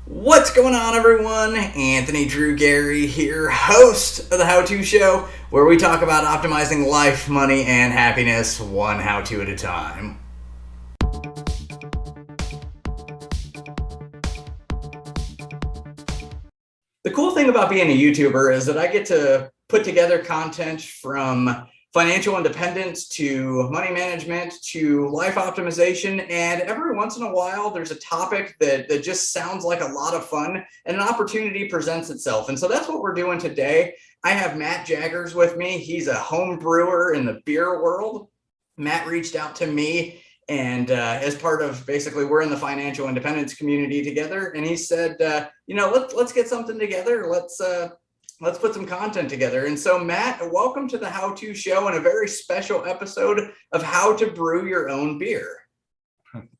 What's going on, everyone? Anthony Drew Gary here, host of the How To Show, where we talk about optimizing life, money, and happiness one how to at a time. The cool thing about being a YouTuber is that I get to put together content from financial independence to money management to life optimization. And every once in a while, there's a topic that just sounds like a lot of fun and an opportunity presents itself. And so that's what we're doing today. I have Matt Jaggers with me. He's a home brewer in the beer world. Matt reached out to me and as part of basically we're in the financial independence community together, and he said, let's get something together. Let's put some content together. And so, Matt, welcome to the How To Show and a very special episode of How to Brew Your Own Beer.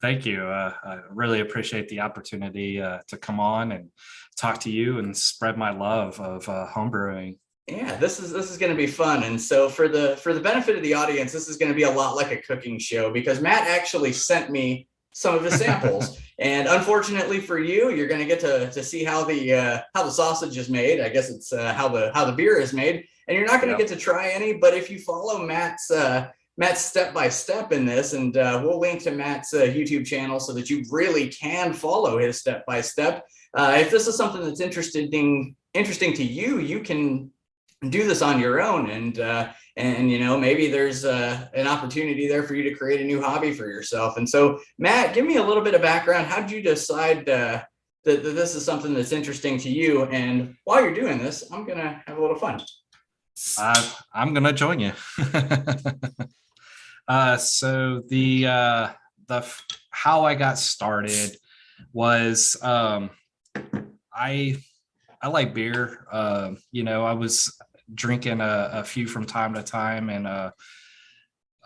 Thank you. I really appreciate the opportunity to come on and talk to you and spread my love of home brewing. Yeah, this is going to be fun. And so for the benefit of the audience, this is going to be a lot like a cooking show because Matt actually sent me some of his samples. And unfortunately for you, you're going to get to see how the sausage is made. I guess it's how the beer is made, and you're not going to get to try any. But if you follow Matt's step by step in this, and we'll link to Matt's YouTube channel so that you really can follow his step by step. If this is something that's interesting to you, you can do this on your own, and maybe there's an opportunity there for you to create a new hobby for yourself. And so, Matt, give me a little bit of background. How did you decide that this is something that's interesting to you? And while you're doing this, I'm gonna have a little fun. I'm gonna join you. So the how I got started was I like beer. I was drinking a few from time to time, and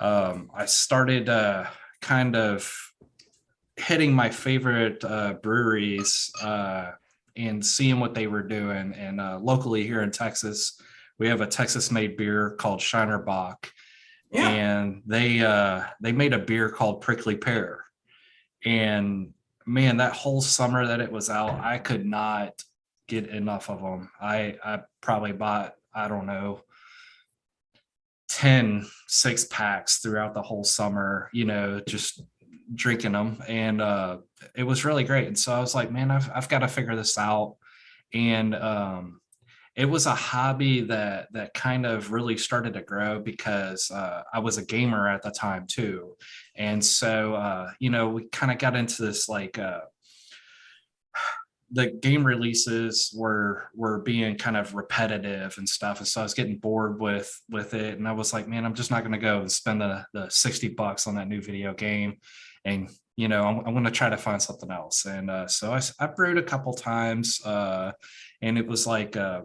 I started kind of hitting my favorite breweries and seeing what they were doing. And locally here in Texas, we have a Texas-made beer called Shiner Bock, and they made a beer called Prickly Pear. And man, that whole summer that it was out, I could not get enough of them. I probably bought, I don't know, 10 6-packs throughout the whole summer, just drinking them. And it was really great. And so I was like, man, I've got to figure this out. And it was a hobby that kind of really started to grow because I was a gamer at the time too. And so, we kind of got into this the game releases were being kind of repetitive and stuff. And so I was getting bored with it. And I was like, man, I'm just not going to go and spend the $60 on that new video game. And, I'm going to try to find something else. And so I brewed a couple times and it was like, I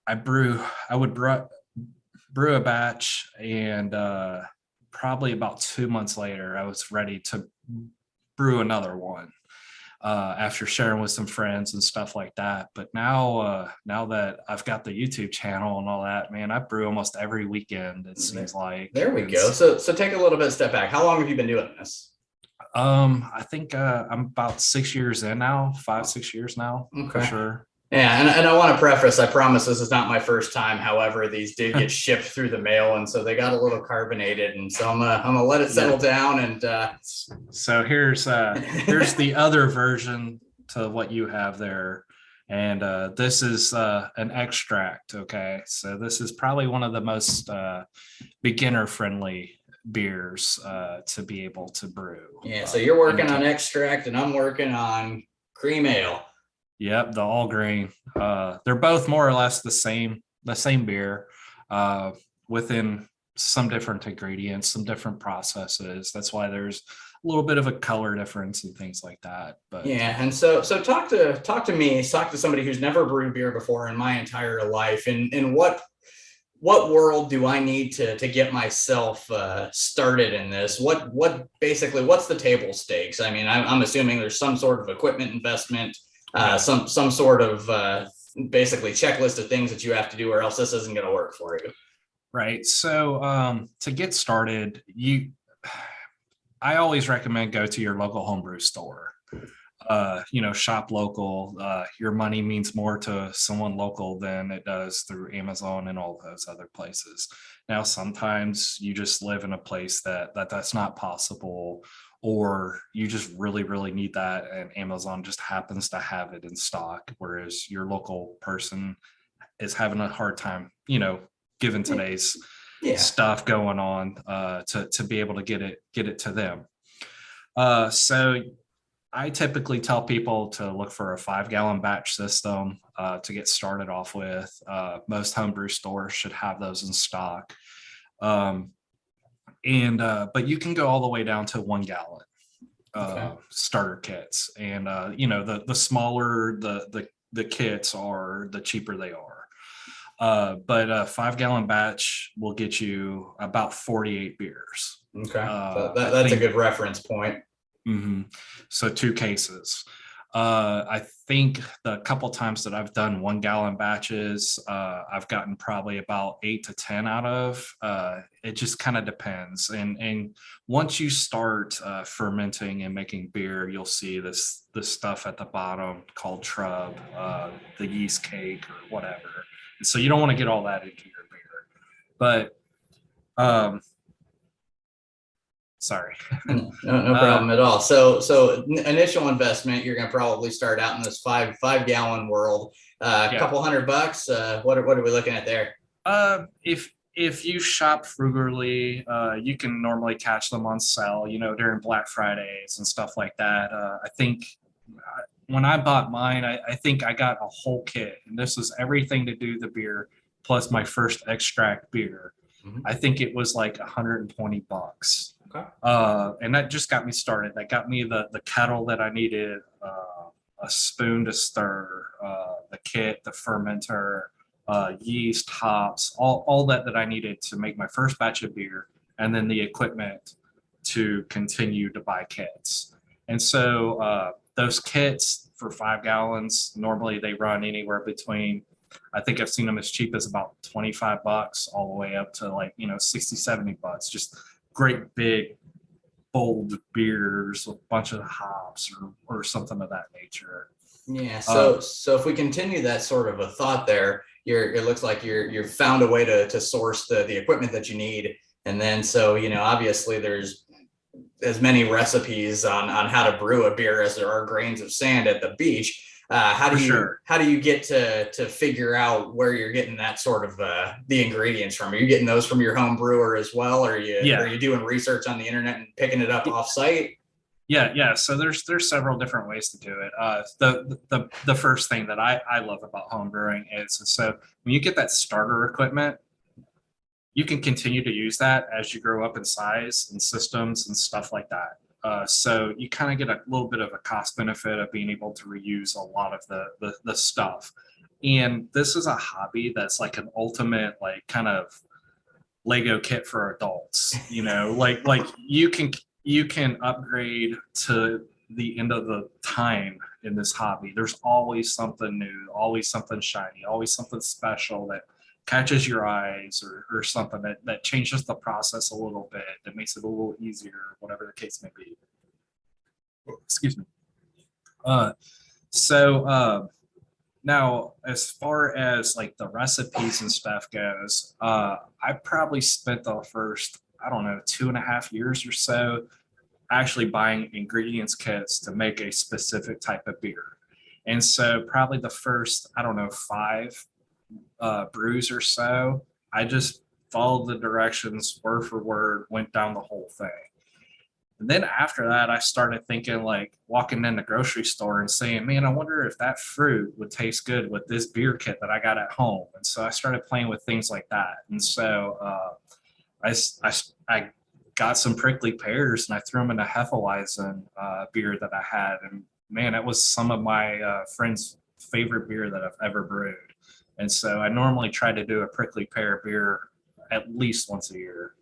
would brew a batch, and probably about 2 months later, I was ready to brew another one. After sharing with some friends and stuff like that. But now that I've got the YouTube channel and all that, man, I brew almost every weekend, it seems like. There we go. So take a little bit of step back. How long have you been doing this? I think I'm about 6 years in now, 5-6 years now, for sure. Yeah, and I want to preface, I promise this is not my first time. However, these did get shipped through the mail, and so they got a little carbonated, and so I'm gonna let it settle down. And so here's the other version to what you have there, and this is an extract. Okay, so this is probably one of the most beginner friendly beers to be able to brew. Yeah, so you're working on extract, and I'm working on cream ale. Yep, the all grain. They're both more or less the same beer, within some different ingredients, some different processes. That's why there's a little bit of a color difference and things like that. But yeah, and so talk to me, talk to somebody who's never brewed beer before in my entire life. And what world do I need to get myself started in this? What basically, what's the table stakes? I mean, I'm assuming there's some sort of equipment investment. Some sort of basically checklist of things that you have to do, or else this isn't going to work for you. Right. So to get started, I always recommend go to your local homebrew store. shop local. Your money means more to someone local than it does through Amazon and all those other places. Now, sometimes you just live in a place that's not possible, or you just really, really need that, and Amazon just happens to have it in stock, whereas your local person is having a hard time, given today's stuff going on, to be able to get it to them. So I typically tell people to look for a 5-gallon batch system to get started off with. Most homebrew stores should have those in stock. But you can go all the way down to 1 gallon starter kits. And, the smaller the kits are, the cheaper they are. But a 5-gallon batch will get you about 48 beers. Okay. That's a good reference point. Mm-hmm. So 2 cases. I think the couple times that I've done 1-gallon batches, I've gotten probably about 8 to 10 out of. It just kind of depends. And once you start fermenting and making beer, you'll see this stuff at the bottom called trub, the yeast cake or whatever. And so you don't want to get all that into your beer. But sorry. No problem at all. So initial investment, you're going to probably start out in this 5-gallon world. Couple $100. What are we looking at there? If you shop frugally, you can normally catch them on sale, during Black Fridays and stuff like that. I think when I bought mine, I think I got a whole kit, and this was everything to do the beer plus my first extract beer. Mm-hmm. I think it was like $120. Okay. And that just got me started. That got me the kettle that I needed, a spoon to stir, the kit, the fermenter, yeast, hops, all that I needed to make my first batch of beer, and then the equipment to continue to buy kits. And so those kits for 5 gallons, normally they run anywhere between, I think I've seen them as cheap as about $25 all the way up to like, $60-$70. Just great big bold beers with a bunch of hops or something of that nature. Yeah. So if we continue that sort of a thought there, it looks like you've found a way to source the equipment that you need. And then, obviously there's as many recipes on how to brew a beer as there are grains of sand at the beach. How do you get to figure out where you're getting that sort of the ingredients from? Are you getting those from your home brewer as well? Or are you doing research on the internet and picking it up off site? Yeah. So there's several different ways to do it. The first thing that I love about home brewing is, so when you get that starter equipment, you can continue to use that as you grow up in size and systems and stuff like that. So you kind of get a little bit of a cost benefit of being able to reuse a lot of the stuff. And this is a hobby that's like an ultimate, like, kind of Lego kit for adults, like you can upgrade to the end of the time in this hobby. There's always something new, always something shiny, always something special that catches your eyes, or something that changes the process a little bit, that makes it a little easier, whatever the case may be. Excuse me. Now, as far as like the recipes and stuff goes, I probably spent the first, 2.5 years or so actually buying ingredients kits to make a specific type of beer. And so probably the first, 5 brews or so, I just followed the directions word for word, went down the whole thing. And then after that, I started thinking, like, walking in the grocery store and saying, man, I wonder if that fruit would taste good with this beer kit that I got at home. And so I started playing with things like that. And so I got some prickly pears and I threw them in a Hefeweizen beer that I had. And man, it was some of my friends' favorite beer that I've ever brewed. And so I normally try to do a prickly pear beer at least once a year.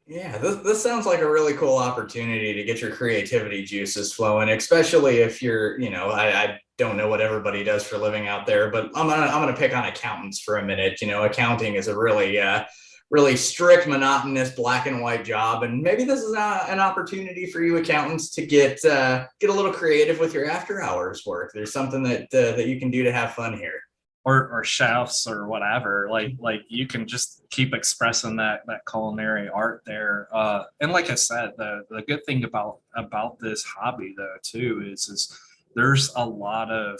Yeah, this sounds like a really cool opportunity to get your creativity juices flowing, especially if you're, I don't know what everybody does for a living out there, but I'm gonna pick on accountants for a minute. Accounting is a really really strict, monotonous, black and white job. And maybe this is an opportunity for you accountants to get a little creative with your after hours work. There's something that you can do to have fun here. Or chefs or whatever, like you can just keep expressing that culinary art there. And like I said, the good thing about this hobby though too is there's a lot of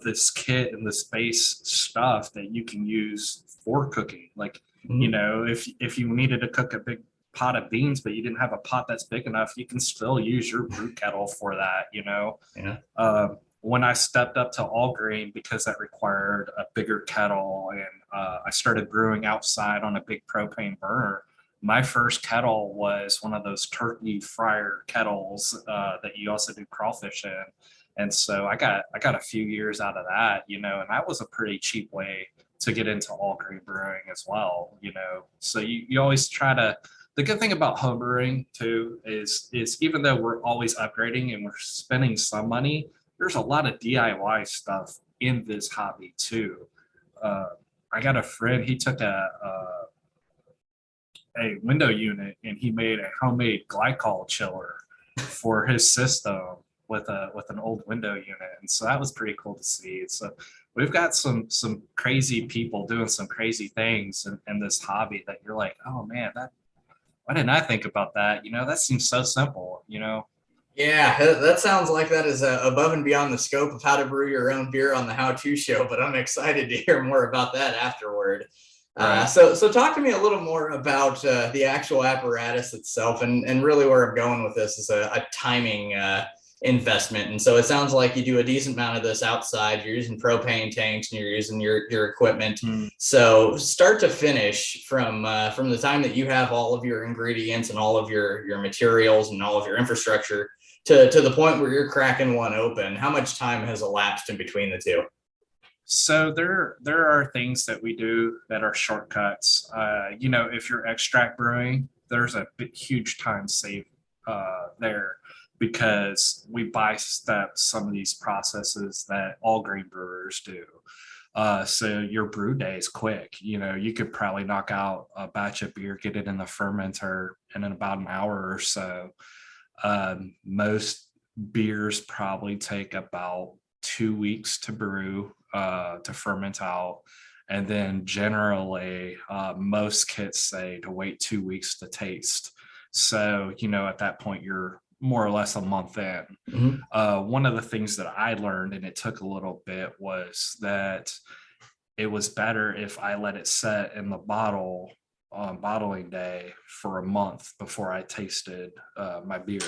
this kit and this base stuff that you can use for cooking. Like, you know, if you needed to cook a big pot of beans, but you didn't have a pot that's big enough, you can still use your brew kettle for that, you know. Yeah. When I stepped up to all grain, because that required a bigger kettle, and I started brewing outside on a big propane burner, my first kettle was one of those turkey fryer kettles that you also do crawfish in. And so I got a few years out of that, you know, and that was a pretty cheap way to get into all grain brewing as well, you know. So you always try to, the good thing about home brewing too is even though we're always upgrading and we're spending some money, there's a lot of DIY stuff in this hobby too. I got a friend, he took a window unit and he made a homemade glycol chiller for his system with an old window unit. And so that was pretty cool to see. So we've got some crazy people doing some crazy things in this hobby that you're like, oh man, why didn't I think about that? You know, that seems so simple, you know? Yeah, that sounds like that is above and beyond the scope of how to brew your own beer on the how-to show, but I'm excited to hear more about that afterward. Right. So talk to me a little more about the actual apparatus itself, and really where I'm going with this is a timing investment. And so it sounds like you do a decent amount of this outside. You're using propane tanks and you're using your equipment. So start to finish from the time that you have all of your ingredients and all of your materials and all of your infrastructure to the point where you're cracking one open, how much time has elapsed in between the two? So there are things that we do that are shortcuts. You know, if you're extract brewing, there's a huge time save there, because we bystep some of these processes that all grain brewers do. So your brew day is quick. You know, you could probably knock out a batch of beer, get it in the fermenter, and in about an hour or so. Most beers probably take about 2 weeks to brew, to ferment out. And then generally, most kits say to wait 2 weeks to taste. So, you know, at that point, you're more or less a month in. One of the things that I learned, and it took a little bit, was that it was better if I let it set in the bottle on bottling day for a month before I tasted my beer.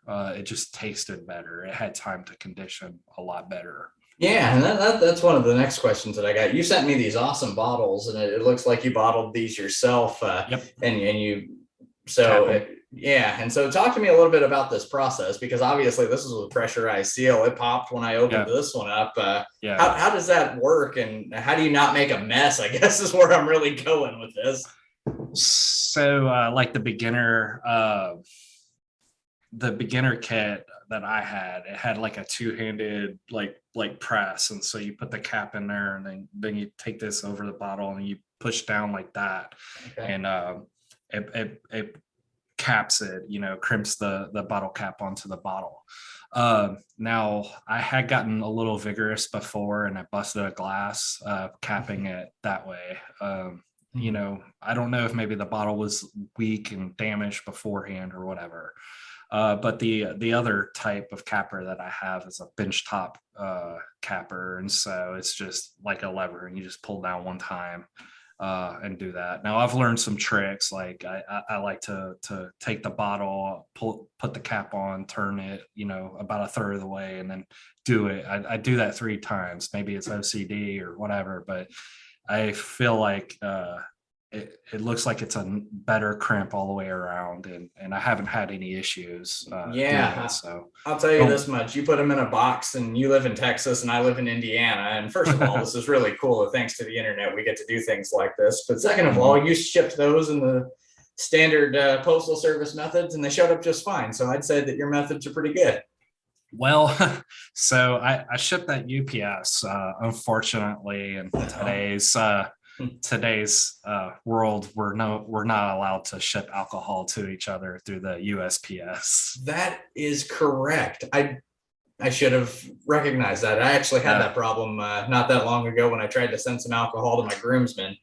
It just tasted better. It had time to condition a lot better. Yeah, and that's one of the next questions that I got. You sent me these awesome bottles, and it looks like you bottled these yourself. Yep. And you, so yeah. And so talk to me a little bit about this process, because obviously this is a pressurized seal. It popped when I opened this one up. How does that work, and how do you not make a mess, I guess is where I'm really going with this. So like the beginner kit that I had, it had like a two-handed like press, and so you put the cap in there, and then you take this over the bottle and you push down like that. Okay. And it caps it, you know, crimps the bottle cap onto the bottle. Now I had gotten a little vigorous before, and I busted a glass capping it that way. You know, I don't know if maybe the bottle was weak and damaged beforehand or whatever. But the other type of capper that I have is a bench top capper. And so it's just like a lever, and you just pull down one time and do that. Now I've learned some tricks. Like I like to take the bottle, put the cap on, turn it, you know, about a third of the way, and then do it. I do that 3 times. Maybe it's OCD or whatever, but I feel like it looks like it's a better crimp all the way around, and I haven't had any issues. So I'll tell you this much: you put them in a box, and you live in Texas, and I live in Indiana. And first of all, this is really cool. Thanks to the internet, we get to do things like this. But second of all, you shipped those in the standard postal service methods, and they showed up just fine. So I'd say that your methods are pretty good. Well, so I shipped that UPS, unfortunately, in today's today's world, we're not allowed to ship alcohol to each other through the USPS. That is correct. I should have recognized that. I actually had that problem not that long ago when I tried to send some alcohol to my groomsmen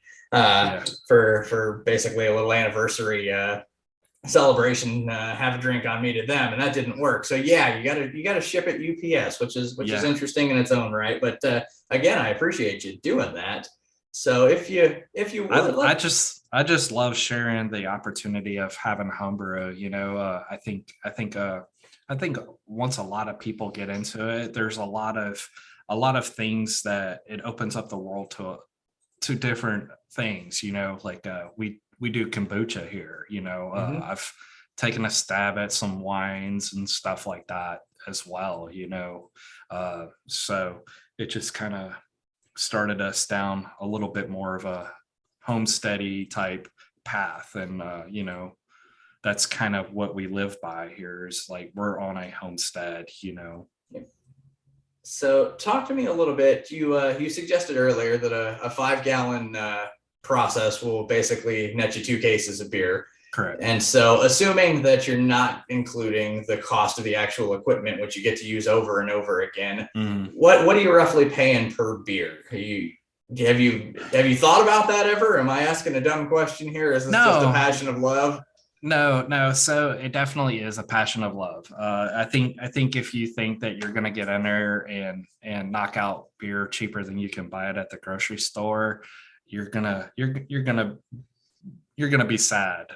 for basically a little anniversary celebration, have a drink on me to them, and that didn't work. So yeah, you gotta ship it UPS, which is interesting in its own right. But again, I appreciate you doing that. So if you would, I just love sharing the opportunity of having homebrew. I think once a lot of people get into it, there's a lot of things that it opens up the world to different things. Like we do kombucha here. I've taken a stab at some wines and stuff like that as well. So it just kind of started us down a little bit more of a homesteady type path, and that's kind of what we live by here, is like we're on a homestead. So talk to me a little bit. You suggested earlier that a 5-gallon process will basically net you 2 cases of beer. Correct. And so assuming that you're not including the cost of the actual equipment, which you get to use over and over again, what are you roughly paying per beer? Have you thought about that ever? Am I asking a dumb question here? Is this just a passion of love? No. So it definitely is a passion of love. I think if you think that you're going to get in there and knock out beer cheaper than you can buy it at the grocery store, you're gonna be sad.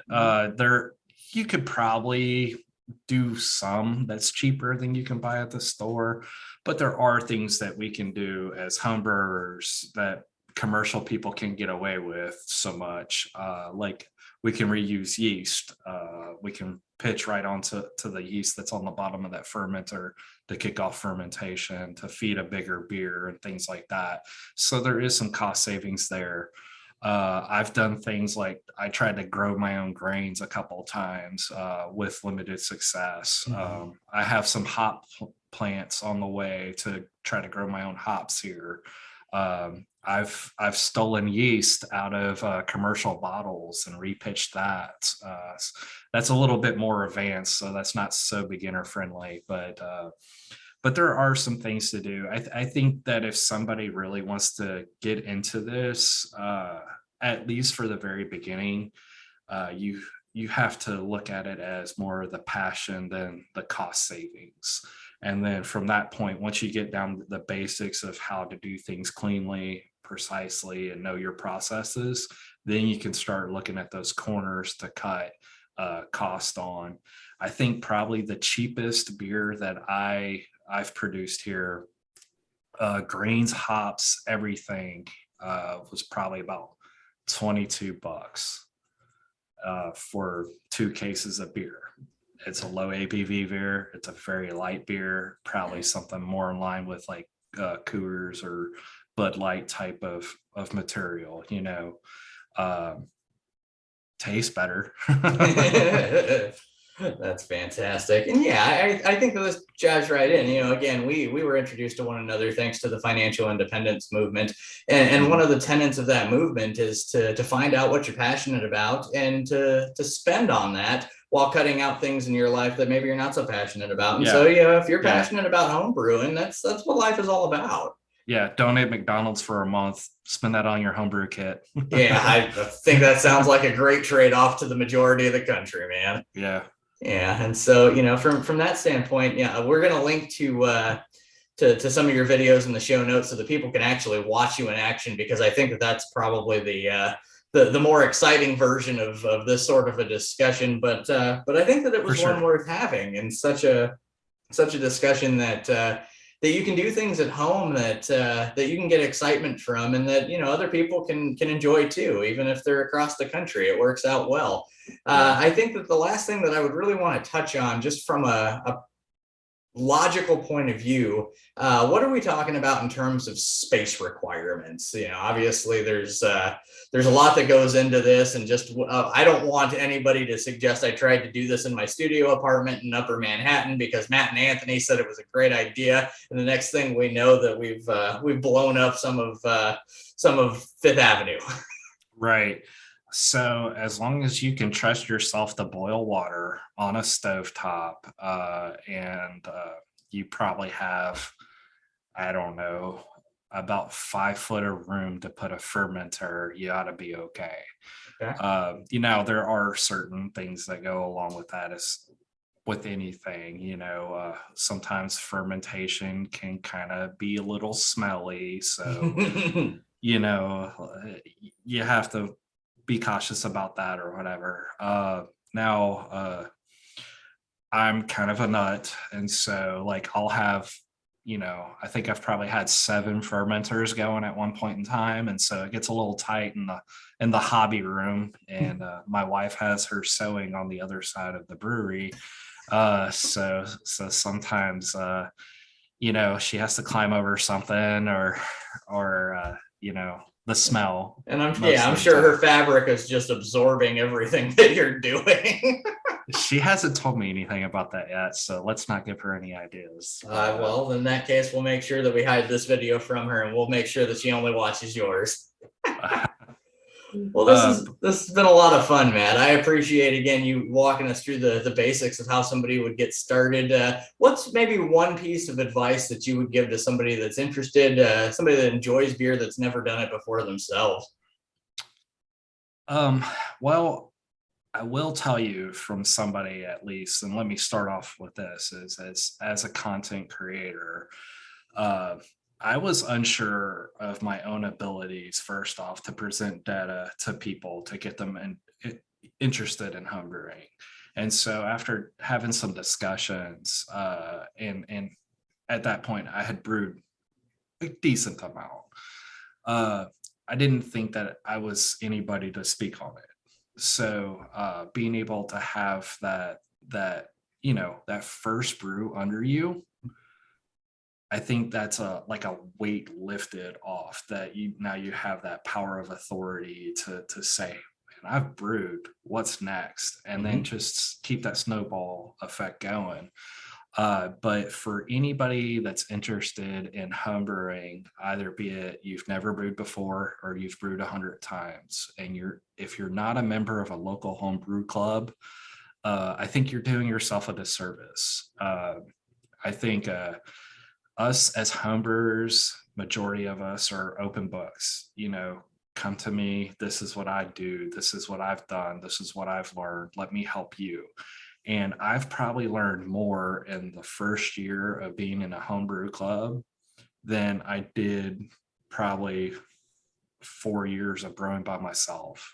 You could probably do some that's cheaper than you can buy at the store, but there are things that we can do as homebrewers that commercial people can get away with so much. Like we can reuse yeast. We can pitch right onto the yeast that's on the bottom of that fermenter to kick off fermentation, to feed a bigger beer and things like that. So there is some cost savings there. I've done things like I tried to grow my own grains a couple of times with limited success. I have some hop plants on the way to try to grow my own hops here. I've stolen yeast out of commercial bottles and repitched that. That's a little bit more advanced, so that's not so beginner friendly, but there are some things to do. I think that if somebody really wants to get into this, at least for the very beginning, you have to look at it as more of the passion than the cost savings. And then from that point, once you get down to the basics of how to do things cleanly, precisely, and know your processes, then you can start looking at those corners to cut cost on. I think probably the cheapest beer that I've produced here, grains, hops, everything, was probably about $22 for 2 cases of beer. It's a low ABV beer. It's a very light beer, probably something more in line with like Coors or Bud Light type of material, tastes better. That's fantastic. And yeah, I think that this jives right in. Again, we were introduced to one another thanks to the financial independence movement. And one of the tenets of that movement is to find out what you're passionate about and to spend on that while cutting out things in your life that maybe you're not so passionate about. And so, if you're passionate about home brewing, that's what life is all about. Yeah, donate McDonald's for a month. Spend that on your homebrew kit. Yeah, I think that sounds like a great trade-off to the majority of the country, man. Yeah. Yeah, and so from that standpoint, we're gonna link to some of your videos in the show notes so that people can actually watch you in action, because I think that's probably the more exciting version of this sort of a discussion. But I think that it was one worth having, and such a discussion that you can do things at home that you can get excitement from, and that other people can enjoy too, even if they're across the country. It works out well. I think that the last thing that I would really want to touch on, just from a logical point of view, what are we talking about in terms of space requirements? Obviously there's a lot that goes into this, and just I don't want anybody to suggest I tried to do this in my studio apartment in Upper Manhattan, because Matt and Anthony said it was a great idea, and the next thing we know that we've blown up some of Fifth Avenue. Right. So as long as you can trust yourself to boil water on a stovetop, and you probably have, I don't know, about 5 foot of room to put a fermenter, you ought to be okay. Okay. There are certain things that go along with that, as with anything, sometimes fermentation can kind of be a little smelly. So, you know, you have to be cautious about that or whatever. Now, I'm kind of a nut. And so, like, I'll have, I think I've probably had 7 fermenters going at one point in time. And so it gets a little tight in the hobby room. And my wife has her sewing on the other side of the brewery. So sometimes, she has to climb over something or the smell. And most I'm of the sure her time. fabric is just absorbing everything that you're doing. She hasn't told me anything about that yet, so let's not give her any ideas. Well, in that case, we'll make sure that we hide this video from her, and we'll make sure that she only watches yours. Well, this has been a lot of fun, Matt. I appreciate again you walking us through the basics of how somebody would get started. What's maybe one piece of advice that you would give to somebody that's interested, somebody that enjoys beer that's never done it before themselves? Well, I will tell you from somebody at least, and let me start off with this: is as a content creator, uh, I was unsure of my own abilities, first off, to present data to people to get them interested in homebrewing. And so after having some discussions, and at that point I had brewed a decent amount, I didn't think that I was anybody to speak on it. So being able to have that first brew under you, I think that's like a weight lifted off, that you have that power of authority to say, man, I've brewed, what's next? And then just keep that snowball effect going. But for anybody that's interested in homebrewing, either be it you've never brewed before or you've brewed 100 times, and if you're not a member of a local homebrew club, I think you're doing yourself a disservice. I think us as homebrewers, majority of us are open books. Come to me, this is what I do, this is what I've done, this is what I've learned, let me help you. And I've probably learned more in the first year of being in a homebrew club than I did probably 4 years of brewing by myself.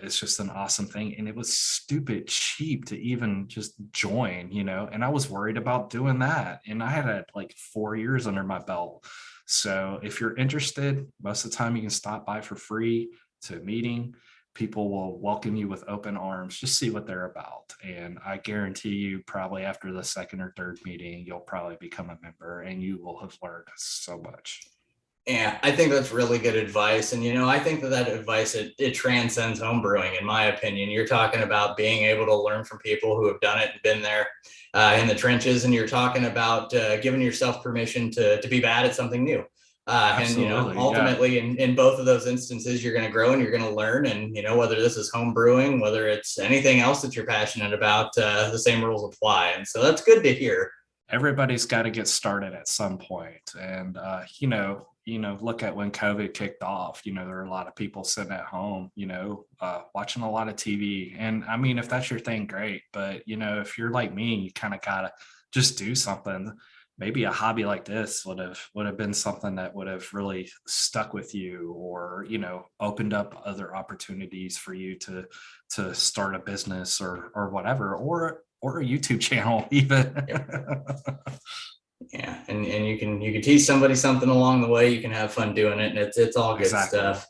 It's just an awesome thing. And it was stupid cheap to even just join, and I was worried about doing that. And I had like 4 years under my belt. So if you're interested, most of the time you can stop by for free to a meeting. People will welcome you with open arms. Just see what they're about. And I guarantee you, probably after the second or third meeting, you'll probably become a member and you will have learned so much. Yeah, I think that's really good advice. And, I think that advice, it transcends homebrewing, in my opinion. You're talking about being able to learn from people who have done it and been there in the trenches. And you're talking about giving yourself permission to be bad at something new. And, ultimately, yeah, in both of those instances, you're going to grow and you're going to learn. And, whether this is home brewing, whether it's anything else that you're passionate about, the same rules apply. And so that's good to hear. Everybody's got to get started at some point. And, look at when COVID kicked off, there were a lot of people sitting at home, watching a lot of TV. And I mean, if that's your thing, great. But, if you're like me, you kind of got to just do something. Maybe a hobby like this would have been something that would have really stuck with you, or, opened up other opportunities for you to start a business or whatever, or a YouTube channel even. Yeah, and you can teach somebody something along the way. You can have fun doing it, and it's all good stuff.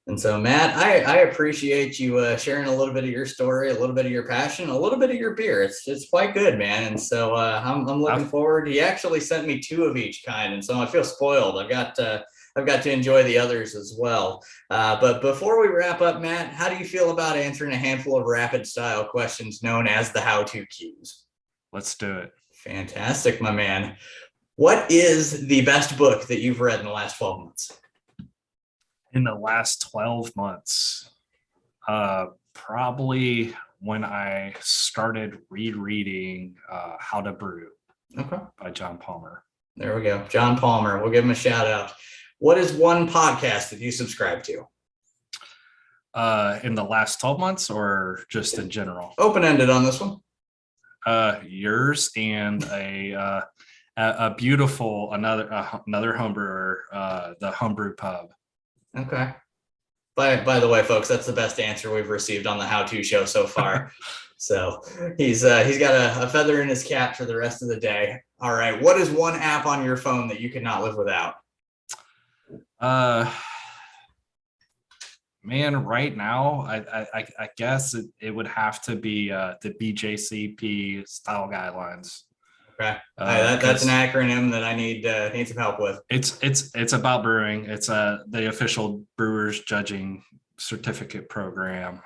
And so, Matt, I appreciate you sharing a little bit of your story, a little bit of your passion, a little bit of your beer. It's quite good, man. And so I'm looking forward. He actually sent me 2 of each kind, and so I feel spoiled. I've got to enjoy the others as well. But before we wrap up, Matt, how do you feel about answering a handful of rapid style questions known as the how-to cues? Let's do it. Fantastic, my man. What is the best book that you've read in the last 12 months? In the last 12 months, probably when I started rereading How to Brew by John Palmer. There we go. John Palmer. We'll give him a shout out. What is one podcast that you subscribe to? In the last 12 months or just in general? Open-ended on this one. Yours and a beautiful another homebrewer, the Homebrew Pub. Okay. By the way, folks, that's the best answer we've received on the how-to show so far. So he's got a feather in his cap for the rest of the day. All right. What is one app on your phone that you could not live without? Man, right now, I guess it would have to be the Bjcp style guidelines. Okay, that's an acronym that I need some help with. It's about brewing. It's the official brewers judging certificate program.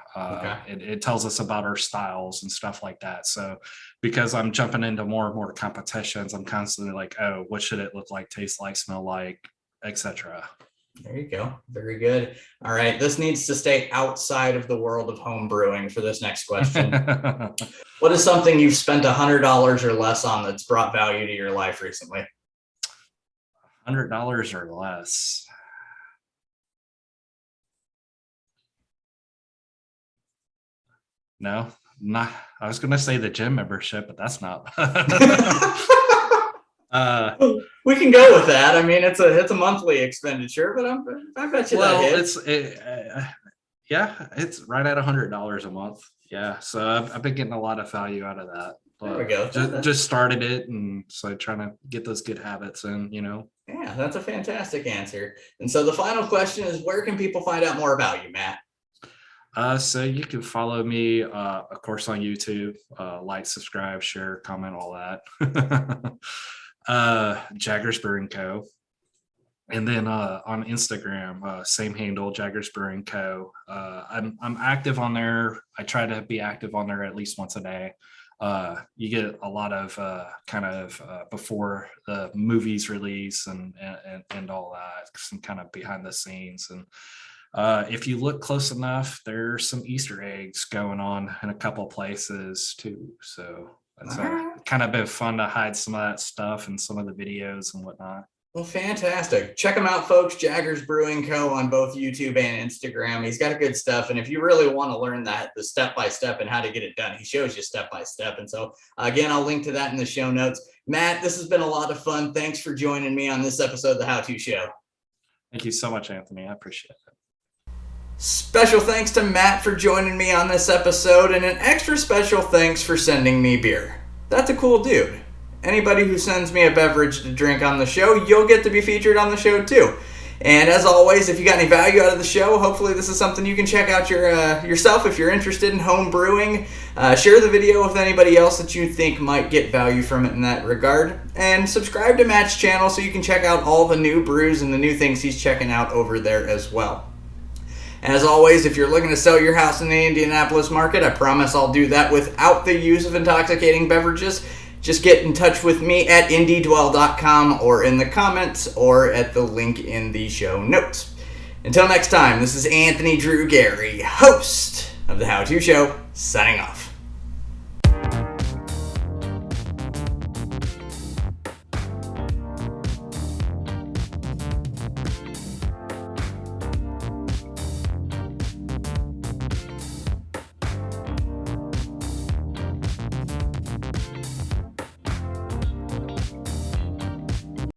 It tells us about our styles and stuff like that. So because I'm jumping into more and more competitions, I'm constantly like, oh, what should it look like, taste like, smell like, etc. There you go. Very good. All right. This needs to stay outside of the world of home brewing for this next question. What is something you've spent $100 or less on that's brought value to your life recently? $100 or less. No, not. I was going to say the gym membership, but that's not. We can go with that. I mean, it's a monthly expenditure, but I bet you that hits. It's right at $100 a month. Yeah, so I've been getting a lot of value out of that. There we go. Just started it, and so trying to get those good habits in. Yeah, that's a fantastic answer. And so the final question is, where can people find out more about you, Matt? So you can follow me, of course, on YouTube. Like, subscribe, share, comment, all that. Jaggers Brewing Co. And then on Instagram, same handle, Jaggers Brewing Co. I'm active on there. I try to be active on there at least once a day. You get a lot of before the movies release and all that, some kind of behind the scenes. And if you look close enough, there's some Easter eggs going on in a couple places too. So it's kind of been fun to hide some of that stuff and some of the videos and whatnot. Well, fantastic. Check him out, folks. Jaggers Brewing Co. on both YouTube and Instagram. He's got good stuff. And if you really want to learn the step-by-step and how to get it done, he shows you step-by-step. And so, again, I'll link to that in the show notes. Matt, this has been a lot of fun. Thanks for joining me on this episode of The How To Show. Thank you so much, Anthony. I appreciate it. Special thanks to Matt for joining me on this episode, and an extra special thanks for sending me beer. That's a cool dude. Anybody who sends me a beverage to drink on the show, you'll get to be featured on the show too. And as always, if you got any value out of the show, hopefully this is something you can check out yourself if you're interested in home brewing. Share the video with anybody else that you think might get value from it in that regard. And subscribe to Matt's channel so you can check out all the new brews and the new things he's checking out over there as well. As always, if you're looking to sell your house in the Indianapolis market, I promise I'll do that without the use of intoxicating beverages. Just get in touch with me at indiedwell.com or in the comments or at the link in the show notes. Until next time, this is Anthony Drew Gary, host of The How To Show, signing off.